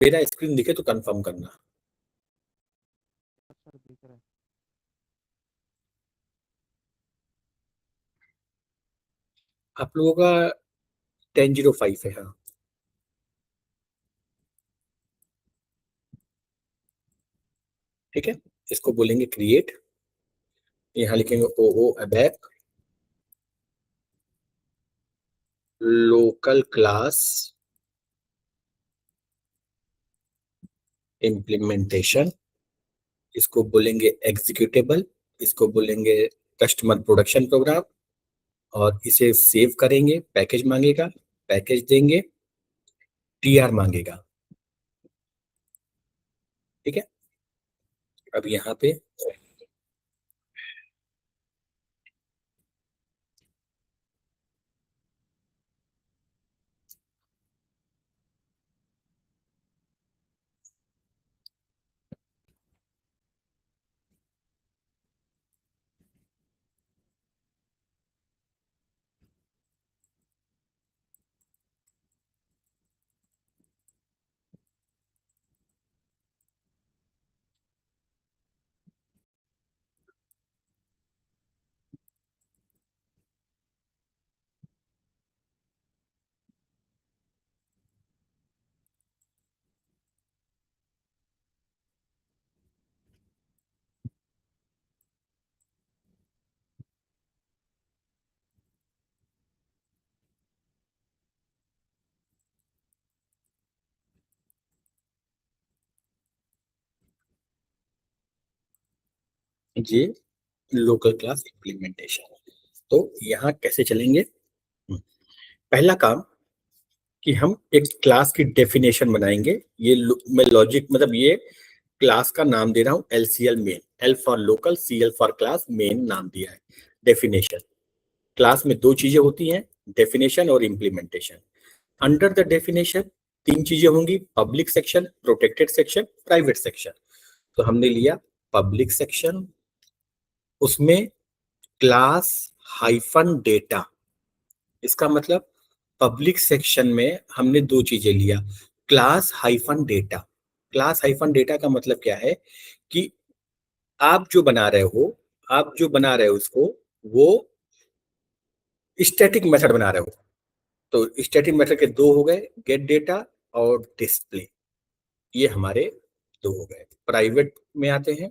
मेरा स्क्रीन दिखे तो कंफर्म करना। सर दिख रहा है। आप लोगों का 10:05 है। हाँ, ठीक है। इसको बोलेंगे क्रिएट। यहाँ लिखेंगे ओ अबैक लोकल क्लास इम्प्लीमेंटेशन। इसको बोलेंगे एग्जीक्यूटेबल। इसको बोलेंगे कस्टमर प्रोडक्शन प्रोग्राम। और इसे सेव करेंगे। पैकेज मांगेगा, पैकेज देंगे, टीआर मांगेगा। ठीक है। अब यहाँ पे ये लोकल क्लास इम्प्लीमेंटेशन। तो यहाँ कैसे चलेंगे? पहला काम कि हम एक क्लास की डेफिनेशन बनाएंगे। मैं लॉजिक मतलब ये क्लास का नाम दे रहा हूँ LCL main. L for local, CL for class, main नाम दिया है। डेफिनेशन। क्लास में दो चीजें होती हैं, डेफिनेशन और इम्प्लीमेंटेशन। अंडर द डेफिनेशन तीन चीजें होंगी, public section, protected section, private section. तो हमने लिया पब्लिक सेक्शन, उसमें क्लास हाइफन डेटा। इसका मतलब पब्लिक सेक्शन में हमने दो चीजें लिया, class hyphen data. Class hyphen data का मतलब क्या है कि आप जो बना रहे हो, उसको वो स्टैटिक मेथड बना रहे हो। तो स्टैटिक मेथड के दो हो गए, गेट डेटा और डिस्प्ले। ये हमारे दो हो गए। प्राइवेट में आते हैं,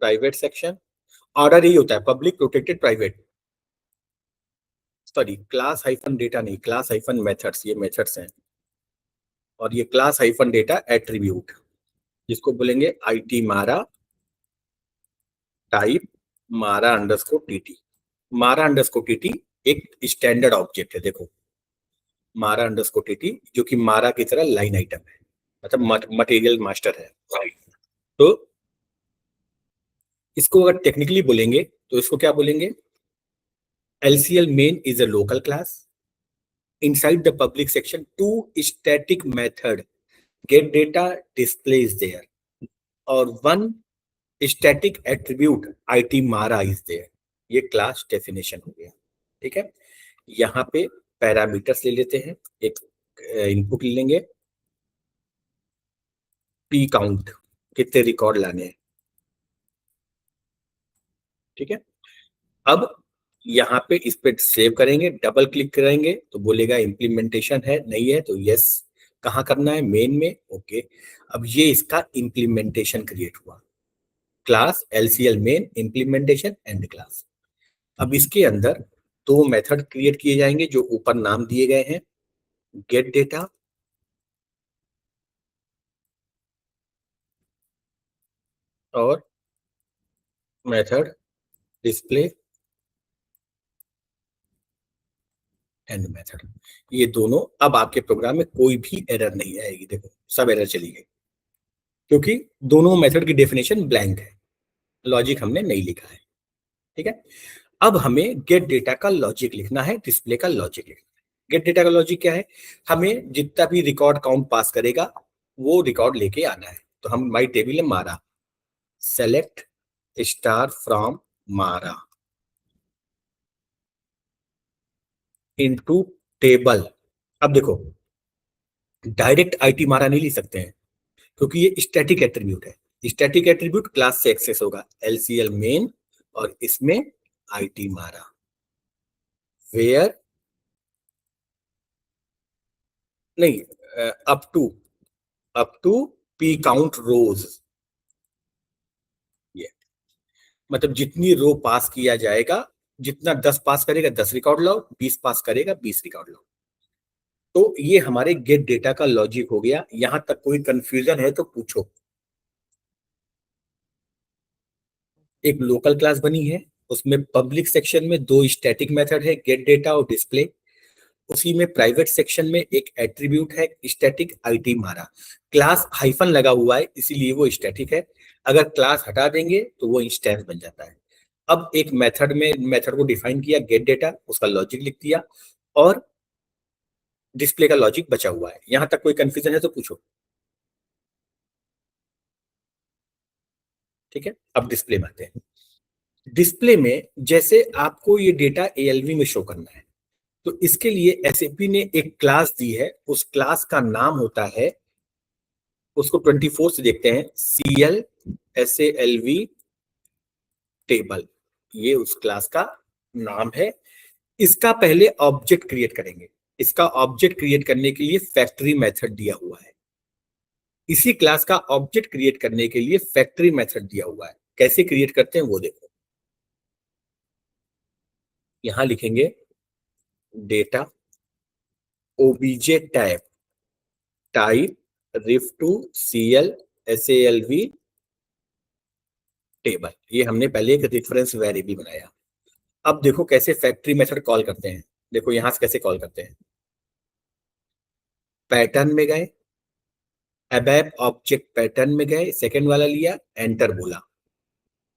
प्राइवेट सेक्शन ऑर्डर ही होता है, public, protected, private. Sorry, class hyphen data नहीं, क्लास हाइफन मेथड्स, ये मेथड्स हैं। और ये क्लास हाइफन डेटा एट्रीब्यूट, जिसको बोलेंगे IT मारा टाइप मारा अंडरस्कोर टीटी। मारा अंडरस्कोर टीटी एक स्टैंडर्ड ऑब्जेक्ट है। देखो, मारा अंडरस्कोर टीटी जो कि मारा की तरह लाइन आइटम है, मतलब मटेरियल मास्टर है। तो इसको अगर टेक्निकली बोलेंगे तो इसको क्या बोलेंगे? LCL main is a local class. Inside the public section, two static method get data, display is there, और one static attribute IT Mara is there. ये क्लास डेफिनेशन हो गया। ठीक है। यहाँ पे पैरामीटर्स ले लेते हैं। एक इनपुट ले लेंगे, P काउंट, कितने रिकॉर्ड लाने हैं। ठीक है। अब यहाँ पे इस पे सेव करेंगे, डबल क्लिक करेंगे तो बोलेगा इम्प्लीमेंटेशन है, नहीं है तो यस। कहाँ करना है? मेन में। ओके। अब ये इसका इम्प्लीमेंटेशन क्रिएट हुआ, class LCL main implementation and class. अब इसके अंदर दो मेथड क्रिएट किए जाएंगे जो ऊपर नाम दिए गए हैं, गेट डेटा और मेथड डिस्प्ले एंड मेथड। ये दोनों, अब आपके प्रोग्राम में कोई भी एरर नहीं आएगी। देखो, सब एरर चली गई क्योंकि दोनों मेथड की डेफिनेशन ब्लैंक है, लॉजिक हमने नहीं लिखा है। ठीक है। अब हमें गेट डेटा का लॉजिक लिखना है, डिस्प्ले का लॉजिक लिखना है। गेट डेटा का लॉजिक क्या है? हमें जितना भी रिकॉर्ड काउंट पास करेगा वो रिकॉर्ड लेके आना है। तो हम माई टेबल है मारा, सेलेक्ट स्टार फ्रॉम मारा इनटू टेबल। अब देखो, डायरेक्ट आईटी मारा नहीं लिख सकते हैं क्योंकि ये स्टैटिक एट्रीब्यूट है। स्टैटिक एट्रीब्यूट क्लास से एक्सेस होगा, एलसीएल मेन, और इसमें आईटी मारा, वेयर, नहीं, अप टू पी काउंट रोज। ये मतलब जितनी रो पास किया जाएगा, जितना 10 पास करेगा 10 रिकॉर्ड लाओ, 20 पास करेगा 20 रिकॉर्ड लाओ। तो ये हमारे गेट डेटा का लॉजिक हो गया। यहां तक कोई कंफ्यूजन है तो पूछो। एक लोकल क्लास बनी है, उसमें पब्लिक सेक्शन में दो स्टैटिक मेथड है, गेट डेटा और डिस्प्ले। उसी में प्राइवेट सेक्शन में एक एट्रीब्यूट है स्टैटिक आईटी मारा। क्लास हाइफन लगा हुआ है इसीलिए वो स्टैटिक है। अगर क्लास हटा देंगे तो वो इंस्टेंस बन जाता है। अब एक मेथड में मेथड को डिफाइन किया, गेट डेटा, उसका लॉजिक लिख दिया, और डिस्प्ले का लॉजिक बचा हुआ है। यहां तक कोई कंफ्यूजन है तो पूछो। ठीक है, अब डिस्प्ले में आते हैं। डिस्प्ले में जैसे आपको ये डेटा एएलवी में शो करना है, तो इसके लिए एसएपी ने एक क्लास दी है। उस क्लास का नाम होता है, उसको 24 से देखते हैं, CLSALV टेबल। ये उस क्लास का नाम है। इसका पहले ऑब्जेक्ट क्रिएट करेंगे। इसका ऑब्जेक्ट क्रिएट करने के लिए फैक्ट्री मेथड दिया हुआ है। इसी क्लास का ऑब्जेक्ट क्रिएट करने के लिए फैक्ट्री मेथड दिया हुआ है। कैसे क्रिएट करते हैं वो देखो। यहां लिखेंगे data O B J tab type ref to CLSALV table. ये हमने पहले एक रेफरेंस वेरिएबल बनाया। अब देखो कैसे फैक्ट्री मेथड कॉल करते हैं। देखो यहां से कैसे कॉल करते हैं। पैटर्न में गए, अबैप ऑब्जेक्ट पैटर्न में गए, सेकंड वाला लिया, एंटर बोला।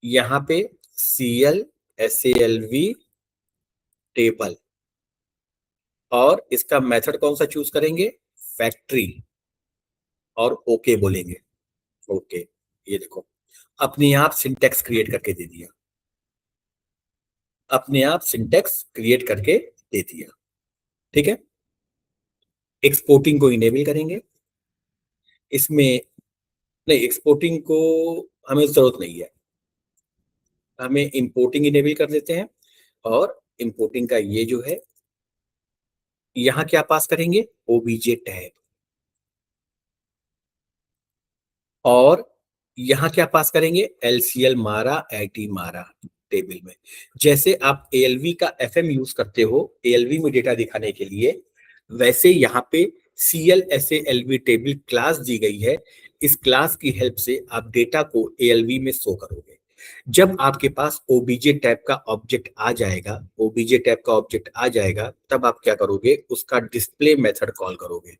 यहाँ पे CLSALV टेबल, और इसका मेथड कौन सा चूज करेंगे, फैक्ट्री, और ओके बोलेंगे। ओके, ये देखो अपने आप सिंटेक्स क्रिएट करके दे दिया। अपने आप सिंटेक्स क्रिएट करके दे दिया। ठीक है, एक्सपोर्टिंग को इनेबल करेंगे। इसमें नहीं, एक्सपोर्टिंग को हमें जरूरत नहीं है, हमें इंपोर्टिंग इनेबल कर देते हैं। और इंपोर्टिंग का ये जो है, यहाँ क्या पास करेंगे, ओबीजे टैग। और यहाँ क्या पास करेंगे, एलसीएल मारा, आईटी मारा टेबल में। जैसे आप एएलवी का एफएम यूज करते हो एएलवी में डेटा दिखाने के लिए, वैसे यहाँ पे CLSALV टेबल क्लास दी गई है। इस क्लास की हेल्प से आप डेटा को एएलवी में शो करोगे। जब आपके पास ओबीजे टैब का ऑब्जेक्ट आ जाएगा, ओबीजे टैब का ऑब्जेक्ट आ जाएगा, तब आप क्या करोगे, उसका डिस्प्ले मेथड कॉल करोगे।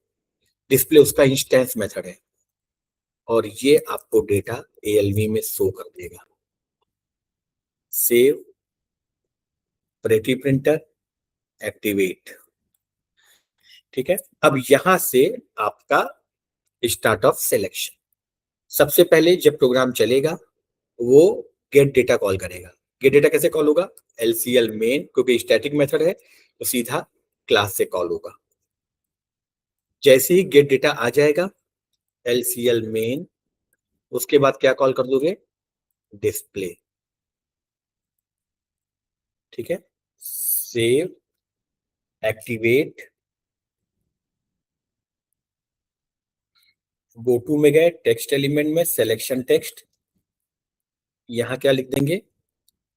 डिस्प्ले उसका इंस्टेंस मेथड है, और ये आपको डेटा एएलवी में शो कर देगा। Save, pretty printer, activate. ठीक है, अब यहां से आपका स्टार्ट ऑफ सिलेक्शन। सबसे पहले जब प्रोग्राम चलेगा वो गेट डेटा कॉल करेगा। गेट डेटा कैसे कॉल होगा, एलसीएल मेन, क्योंकि स्टैटिक मेथड है तो सीधा क्लास से कॉल होगा। जैसे ही गेट डेटा आ जाएगा, एलसीएल मेन, उसके बाद क्या कॉल कर दोगे, डिस्प्ले। ठीक है, सेव, एक्टिवेट, गो टू में गए, टेक्स्ट एलिमेंट में सिलेक्शन टेक्स्ट, यहां क्या लिख देंगे,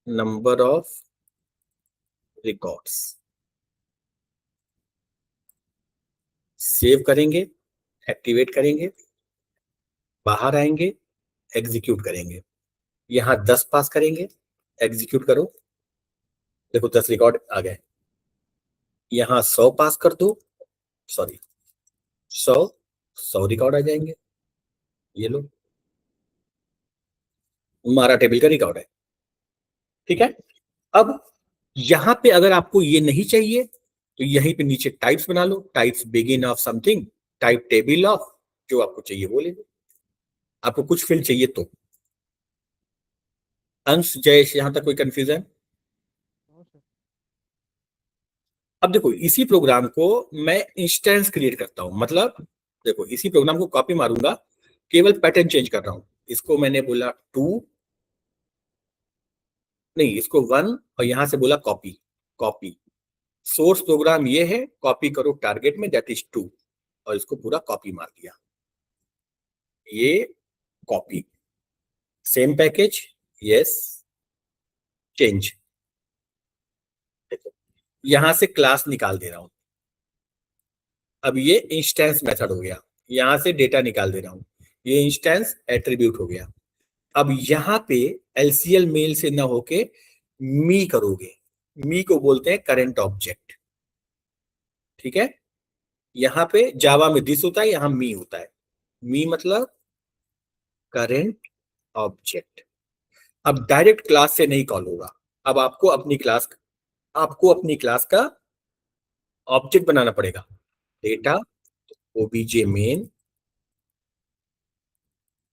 नंबर ऑफ रिकॉर्ड्स। सेव करेंगे, एक्टिवेट करेंगे, बाहर आएंगे, एग्जीक्यूट करेंगे। यहां 10 पास करेंगे, एग्जीक्यूट करो, देखो 10 रिकॉर्ड आ गए। यहां 100 पास कर दो, सॉरी, 100, 100 रिकॉर्ड आ जाएंगे। ये लो, हमारा टेबल का रिकॉर्ड है। ठीक है, अब यहां पे अगर आपको ये नहीं चाहिए तो यहीं पे नीचे टाइप्स बना लो, types begin of something, type table of, जो आपको चाहिए वो ले लो। आपको कुछ फील्ड चाहिए तो। अंश, जयेश, यहां तक कोई कंफ्यूजन। अब देखो इसी प्रोग्राम को मैं इंस्टेंस क्रिएट करता हूं, मतलब देखो इसी प्रोग्राम को कॉपी मारूंगा, केवल पैटर्न चेंज कर रहा हूं। इसको मैंने बोला 2, नहीं इसको 1, और यहां से बोला कॉपी। कॉपी सोर्स प्रोग्राम ये है, कॉपी करो टारगेट में, दैट इज 2, और इसको पूरा कॉपी मार दिया। ये copy, same package, yes, change. देखो यहां से क्लास निकाल दे रहा हूं। अब ये इंस्टेंस मेथड हो गया, यहां से डेटा निकाल दे रहा हूं, ये इंस्टेंस एट्रीब्यूट हो गया। अब यहां पे एलसीएल मेल से ना होके मी करोगे, मी को बोलते हैं करंट ऑब्जेक्ट, ठीक है। यहां पे जावा में दिस होता है, यहां मी होता है। मी मतलब करंट ऑब्जेक्ट। अब डायरेक्ट क्लास से नहीं कॉल होगा, अब आपको अपनी क्लास का ऑब्जेक्ट बनाना पड़ेगा। Data O B J main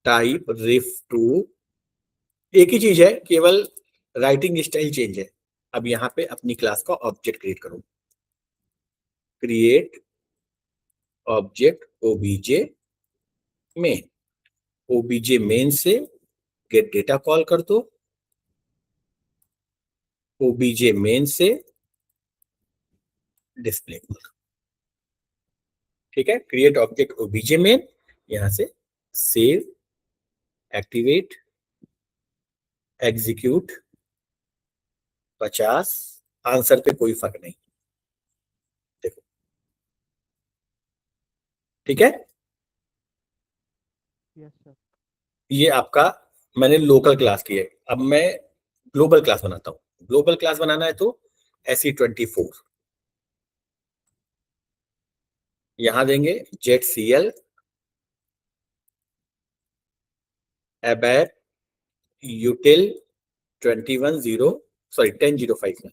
type ref to, एक ही चीज है, केवल राइटिंग स्टाइल चेंज है। अब यहां पे अपनी क्लास का ऑब्जेक्ट क्रिएट करो, create object OBJ main. OBJ main से गेट डेटा कॉल कर दो, ओबीजे मेन से डिस्प्ले कॉल, ठीक है। क्रिएट ऑब्जेक्ट ओबीजे मेन, यहां से सेव, एक्टिवेट, एग्जीक्यूट, 50, आंसर पे कोई फर्क नहीं, देखो, ठीक है। Yes sir. ये आपका मैंने लोकल क्लास की है। अब मैं ग्लोबल क्लास बनाता हूँ। ग्लोबल क्लास बनाना है तो SE24 यहां देंगे, जेट CL एबैप यूटिल 21 0, सॉरी 1005 में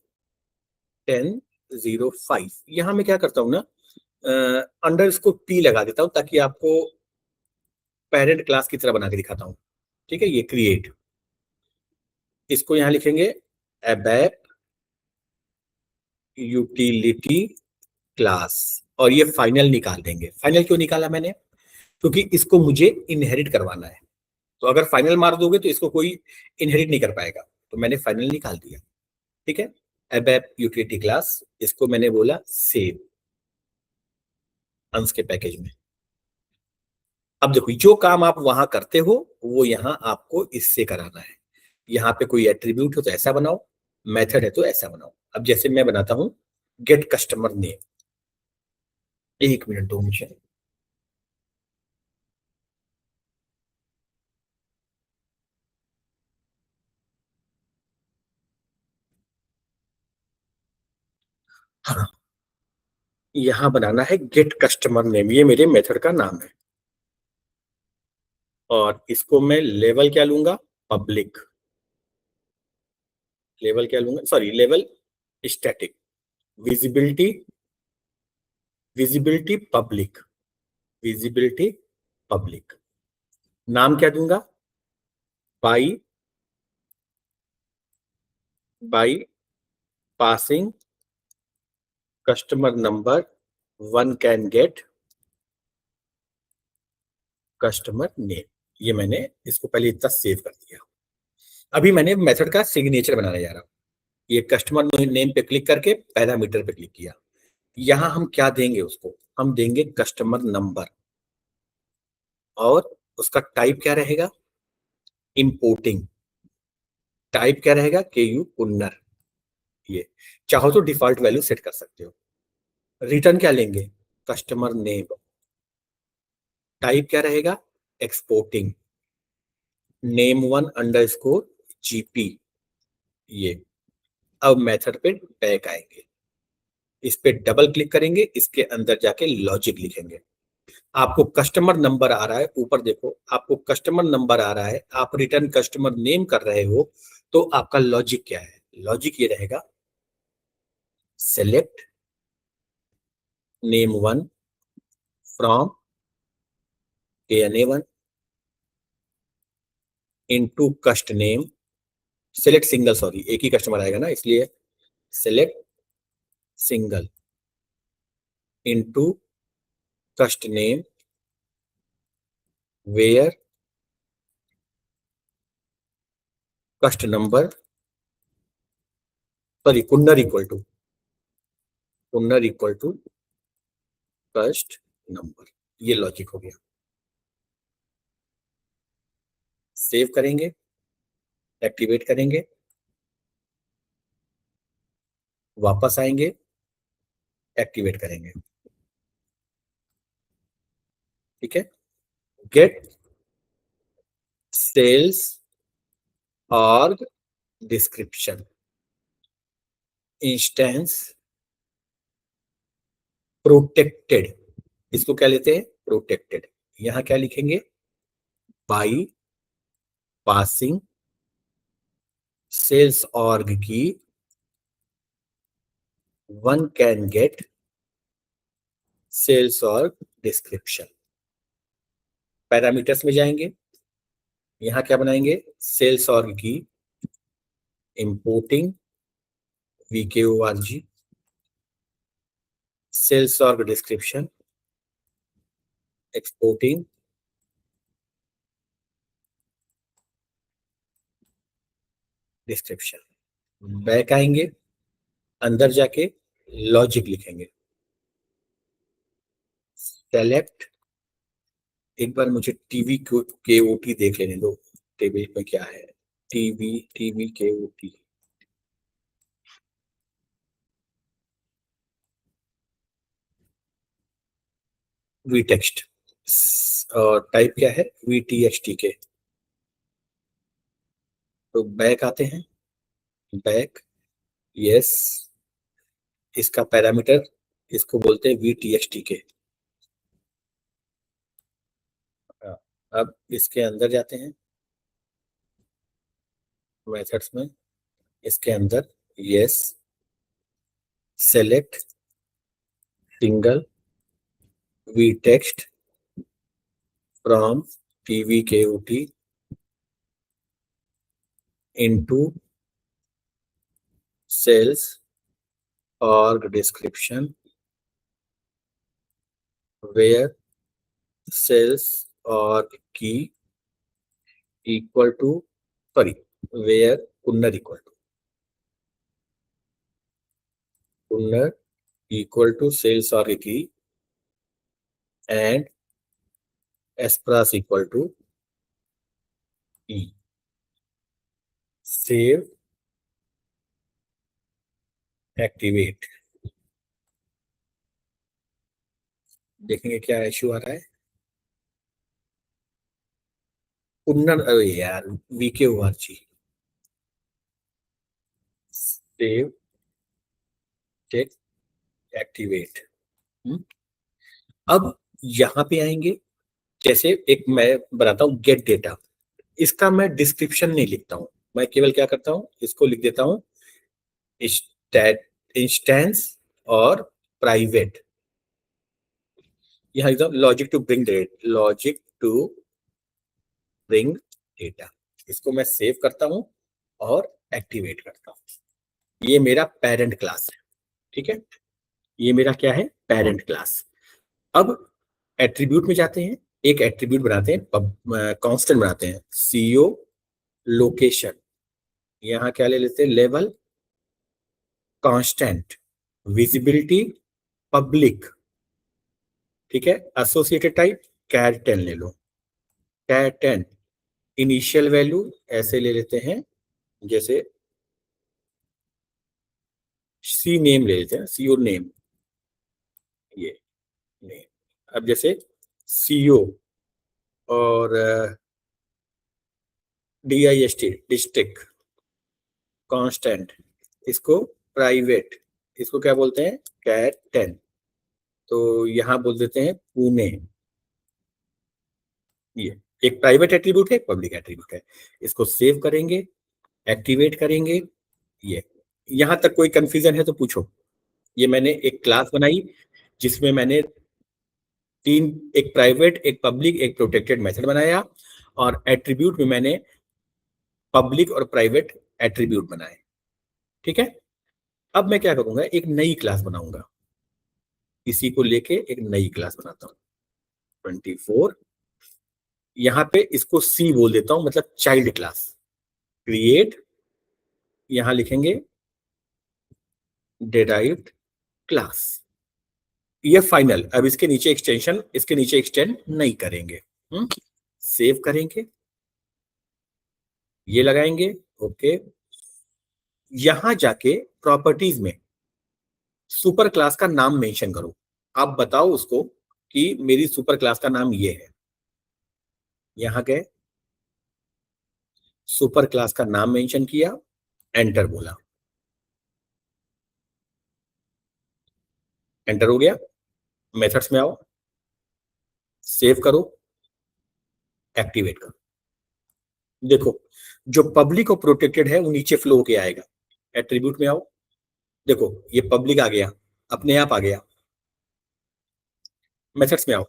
1005। यहां मैं क्या करता हूं ना, अंडर इसको P लगा देता हूं ताकि आपको पेरेंट क्लास की तरह बना के दिखाता हूं, ठीक है। ये क्रिएट, इसको यहां लिखेंगे एबैप यूटिलिटी क्लास, और ये फाइनल निकाल देंगे। फाइनल क्यों निकाला मैंने, क्योंकि इसको मुझे इनहेरिट करवाना है। तो अगर फाइनल मार दोगे तो इसको कोई इनहेरिट नहीं कर पाएगा, तो मैंने फाइनल निकाल दिया, ठीक है। एबैप यूटिलिटी क्लास, इसको मैंने बोला सेव अंश के पैकेज में। अब देखो जो काम आप वहां करते हो वो यहां आपको इससे कराना है। यहाँ पे कोई एट्रीब्यूट हो तो ऐसा बनाओ, मेथड है तो ऐसा बनाओ। अब जैसे मैं बनाता हूं get customer name, 1 minute 2 minute. हाँ, यहां बनाना है गेट कस्टमर नेम, ये मेरे मेथड का नाम है। और इसको मैं लेवल क्या लूंगा, पब्लिक। लेवल क्या लूंगा, sorry level static. Visibility, visibility public, visibility public. नाम क्या दूंगा, by by passing customer number 1 can get customer name. ये मैंने इसको पहले इतना सेव कर दिया। अभी मैंने मेथड का सिग्नेचर बनाने जा रहा हूं। ये कस्टमर नेम पे क्लिक करके पैरामीटर पे क्लिक किया। यहां हम क्या देंगे, उसको हम देंगे कस्टमर नंबर, और उसका टाइप क्या रहेगा, इंपोर्टिंग। टाइप क्या रहेगा, KU पुन्नर। ये चाहो तो डिफॉल्ट वैल्यू सेट कर सकते हो। रिटर्न क्या लेंगे, कस्टमर नेम। टाइप क्या रहेगा, एक्सपोर्टिंग, name1_GP। ये अब मेथड पे बैक आएंगे, इस पे डबल क्लिक करेंगे, इसके अंदर जाके लॉजिक लिखेंगे। आपको कस्टमर नंबर आ रहा है, ऊपर देखो आपको कस्टमर नंबर आ रहा है, आप रिटर्न कस्टमर नेम कर रहे हो, तो आपका लॉजिक क्या है, लॉजिक ये रहेगा, select name1 from KNA1 into कस्ट नेम। सेलेक्ट सिंगल, सॉरी एक ही कस्टमर आएगा ना, इसलिए select single into first name where first number, sorry, punnar equal to first number। ये लॉजिक हो गया। सेव करेंगे, एक्टिवेट करेंगे, वापस आएंगे, एक्टिवेट करेंगे। ठीक है, get sales org description instance protected. इसको क्या लेते हैं? प्रोटेक्टेड। यहां क्या लिखेंगे? By passing sales org key one can get sales org description. Parameters में जाएंगे, यहां क्या बनाएंगे? Sales org key importing VKORG sales org description exporting description. Back आएंगे, अंदर जाके लॉजिक लिखेंगे। सेलेक्ट, एक बार मुझे टीवी KOT देख लेने दो, टेबल में क्या है। टीवी KOT, वी टेक्स्ट और टाइप क्या है? VTXT। तो बैक आते हैं, बैक, यस, इसका पैरामीटर इसको बोलते हैं VTXT। अब इसके अंदर जाते हैं मेथड्स में, इसके अंदर yes, select single V text from TV KOT into sales org description where sales org key equal to, sorry, where पुन्नर equal to sales org key and aspras equal to E। Save, activate. देखेंगे क्या issue आ रहा है। पुनर, अरे यार, VKORG save, check, activate. अब यहां पे आएंगे, जैसे एक मैं बनाता हूं गेट डेटा, इसका मैं डिस्क्रिप्शन नहीं लिखता हूं, मैं केवल क्या करता हूं, इसको लिख देता हूं इंस्टेंस और प्राइवेट। यहाँ एकदम लॉजिक टू ब्रिंग डेटा, इसको मैं सेव करता हूं और एक्टिवेट करता हूं। ये मेरा पेरेंट क्लास है। ठीक है, ये मेरा क्या है? Parent class. अब एट्रीब्यूट में जाते हैं, एक एट्रीब्यूट बनाते हैं, कांस्टेंट बनाते हैं, CO लोकेशन। यहां क्या ले लेते हैं? Level constant, visibility public. ठीक है, एसोसिएटेड टाइप कैर 10 ले लो, कैर 10। इनिशियल वैल्यू ऐसे ले लेते हैं, जैसे सी नेम ले लेते हैं, CO नेम, ये नेम। अब जैसे CO और DIST डिस्ट्रिक्ट कांस्टेंट, इसको प्राइवेट, इसको क्या बोलते हैं? कैर 10। तो यहां बोल देते हैं पुणे। ये एक प्राइवेट एट्रीब्यूट है, एक पब्लिक एट्रीब्यूट है। इसको सेव करेंगे, एक्टिवेट करेंगे। ये यहां तक कोई कंफ्यूजन है तो पूछो। ये मैंने एक क्लास बनाई जिसमें मैंने तीन, एक प्राइवेट, एक पब्लिक, एक प्रोटेक्टेड मेथड बनाया, और एट्रीब्यूट में मैंने पब्लिक और प्राइवेट एट्रीब्यूट बनाए। ठीक है, अब मैं क्या करूंगा? एक नई क्लास बनाऊंगा। इसी को लेके एक नई क्लास बनाता हूँ 24। यहाँ पे इसको सी बोल देता हूं, मतलब चाइल्ड क्लास। क्रिएट, यहां लिखेंगे डेराइव्ड क्लास। ये फाइनल। अब इसके नीचे एक्सटेंशन, इसके नीचे एक्सटेंड नहीं करेंगे। सेव करेंगे, ये लगाएंगे, ओके। यहां जाके प्रॉपर्टीज में सुपर क्लास का नाम मेंशन करो। आप बताओ उसको कि मेरी सुपर क्लास का नाम ये है। यहां गए, सुपर क्लास का नाम मेंशन किया, एंटर बोला, एंटर हो गया। मेथड्स में आओ, सेव करो, एक्टिवेट करो। देखो, जो पब्लिक और प्रोटेक्टेड है वो नीचे फ्लो होके आएगा। एट्रीब्यूट में आओ, देखो ये पब्लिक आ गया, अपने आप आ गया। मेथड्स में आओ,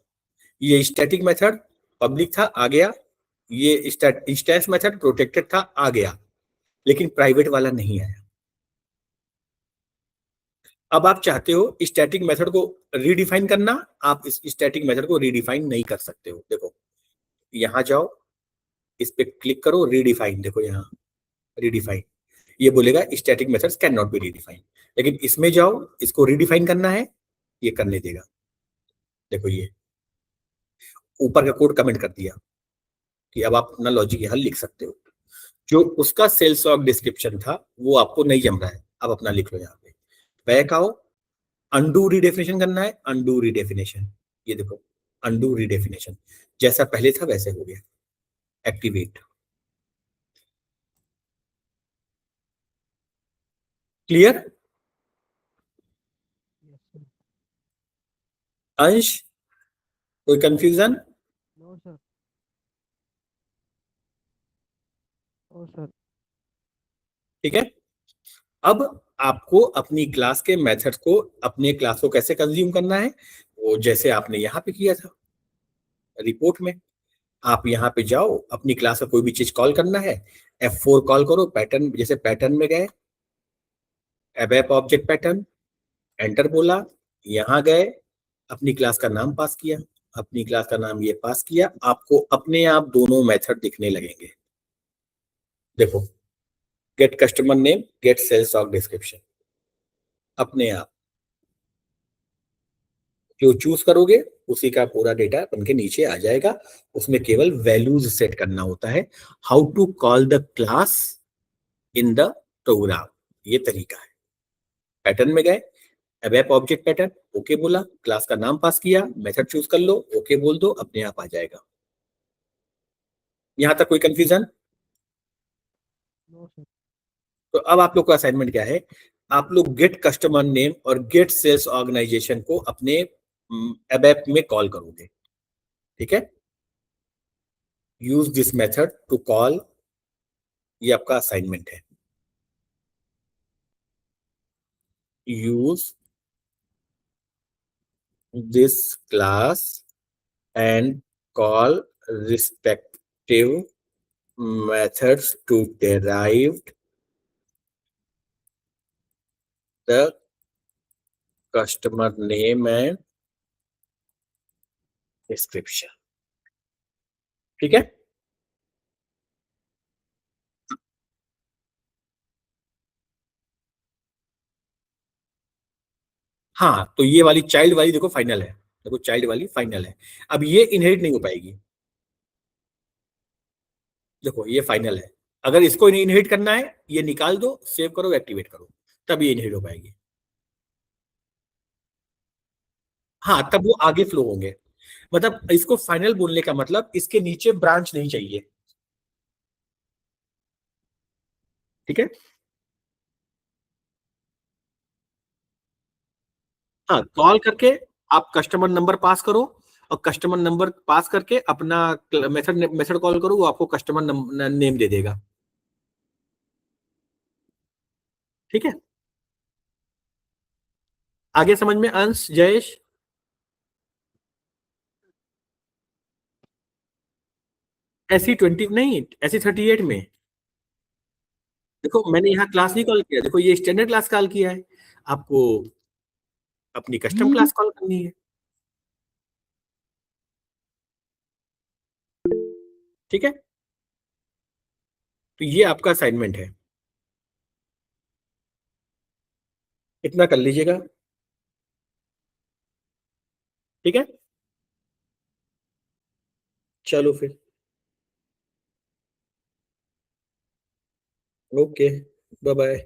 ये स्टैटिक मेथड पब्लिक था, आ गया। ये इंस्टेंस मेथड प्रोटेक्टेड था, आ गया, लेकिन प्राइवेट वाला नहीं आया। अब आप चाहते हो स्टैटिक मेथड को रीडिफाइन करना, आप इस स्टैटिक मेथड को रीडिफाइन नहीं कर सकते हो। देखो यहां जाओ, इस पे क्लिक करो, रीडिफाइन, देखो यहाँ रीडिफाइन, ये बोलेगा static methods can not be redefine. लेकिन इसमें जाओ, इसको रीडिफाइन करना है, ये करने देगा। देखो ये ऊपर का कोड कमेंट कर दिया कि अब आप अपना लॉजिक यहां लिख सकते हो। जो उसका सेल्स ऑफ डिस्क्रिप्शन था वो आपको नहीं जम रहा है, अब अपना लिख लो यहाँ पे। बैक आओ, अंडू रीडेफिनेशन करना है, अंडू रीडेफिनेशन, ये देखो अंडू रीडेफिनेशन, जैसा पहले था वैसे हो गया। Activate, clear? अंश, कोई कंफ्यूजन? No sir. ओ सर। ठीक है। अब आपको अपनी क्लास के मेथड्स को, अपने क्लास को कैसे कंज्यूम करना है, वो जैसे आपने यहाँ पे किया था रिपोर्ट में। आप यहाँ पे जाओ, अपनी क्लास का कोई भी चीज कॉल करना है, F4 कॉल करो, पैटर्न, जैसे पैटर्न में गए, एबैप ऑब्जेक्ट पैटर्न, एंटर बोला, यहाँ गए, अपनी क्लास का नाम पास किया, अपनी क्लास का नाम ये पास किया, आपको अपने आप दोनों मेथड दिखने लगेंगे। देखो, get customer name, get sales of description, अपने आप जो चूज करोगे उसी का पूरा डेटा बन के नीचे आ जाएगा। उसमें केवल वैल्यूज सेट करना होता है। How to call the class in the program, ये तरीका है। पैटर्न में गए, अबैप ऑब्जेक्ट पैटर्न, ओके बोला, क्लास का नाम पास किया, मेथड चूज कर लो, ओके बोल दो, अपने आप आ जाएगा। यहां तक कोई कंफ्यूजन? No sir. तो अब आप लोग का असाइनमेंट क्या है, आप लोग गेट कस्टमर नेम और गेट सेल्स ऑर्गेनाइजेशन को अपने अबैप में कॉल करोगे। ठीक है, use this method to call, ये आपका असाइनमेंट है। Use this class and call respective methods to derive the customer name and description। ठीक है। हाँ, तो ये वाली चाइल्ड वाली देखो फाइनल है, देखो चाइल्ड वाली फाइनल है। अब ये इनहेरिट नहीं हो पाएगी, देखो ये फाइनल है। अगर इसको इनहेरिट करना है, ये निकाल दो, सेव करो, एक्टिवेट करो, तब ये इनहेरिट हो पाएगी। हाँ, तब वो आगे फ्लो होंगे। मतलब इसको फाइनल बोलने का मतलब इसके नीचे ब्रांच नहीं चाहिए। ठीक है। हाँ, कॉल करके आप कस्टमर नंबर पास करो, और कस्टमर नंबर पास करके अपना मेथड मेथड कॉल करो, वो आपको कस्टमर नेम दे देगा। ठीक है, आगे समझ में अंश, जयेश? ऐसी 20 नहीं, ऐसी 38 में। देखो मैंने यहाँ क्लास नहीं कॉल किया, देखो ये स्टैंडर्ड क्लास कॉल किया है आपको। अपनी कस्टम क्लास कॉल करनी है। ठीक है, तो ये आपका असाइनमेंट है, इतना कर लीजिएगा। ठीक है, चलो फिर, ओके, बाय बाय।